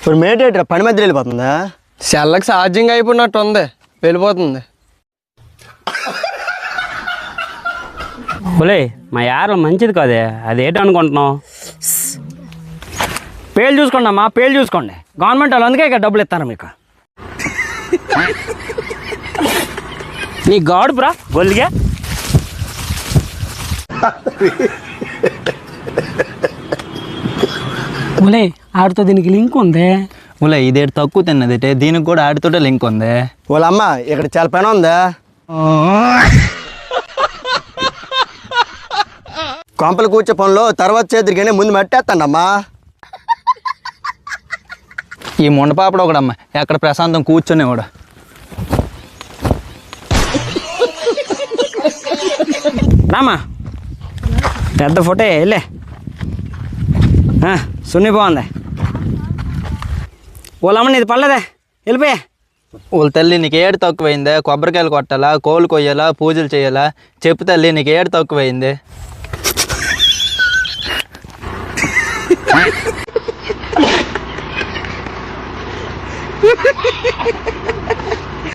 ఇప్పుడు మేటేట్రా పని మధ్యలో వెళ్ళిపోతుందా? సెల్లకు ఛార్జింగ్ అయిపోయినట్టు ఉంది, వెళ్ళిపోతుంది. బులే మా యార మంచిది కాదే, అదేంటి అనుకుంటున్నావు? పేలు చూసుకోండి అమ్మా, పేలు చూసుకోండి. గవర్నమెంట్ వాళ్ళు అందుకే ఇక్కడ డబ్బులు ఇస్తారు మీకు. నీ గాడుపురా గొల్లిగా. బులే ఆడితో దీనికి లింక్ ఉంది. బులే ఇదేటి తక్కువ తిన్నది, దీనికి కూడా ఆడితోటే లింక్ ఉంది. వాళ్ళమ్మ ఇక్కడ చాలా పని ఉందా? కొంపలు కూర్చే పనులు తర్వాత చేద్దరికనే ముందు మట్టేస్తాండమ్మా. ఈ ముండపాపడు ఒకడమ్మ ఎక్కడ ప్రశాంతం కూర్చొని కూడా. రామా పెద్ద ఫోటో వెళ్ళే. సున్ని బాగుంది. వాళ్ళమ్మ నీది పర్లేదే, వెళ్ళిపోయా. వాళ్ళ తల్లి నీకు ఏడు తక్కువైందే? కొబ్బరికాయలు కొట్టాలా, కోళ్ళు కొయ్యాలా, పూజలు చేయాలా? చెప్పు తల్లి, నీకు ఏడు తక్కువైంది? Ha ha ha ha!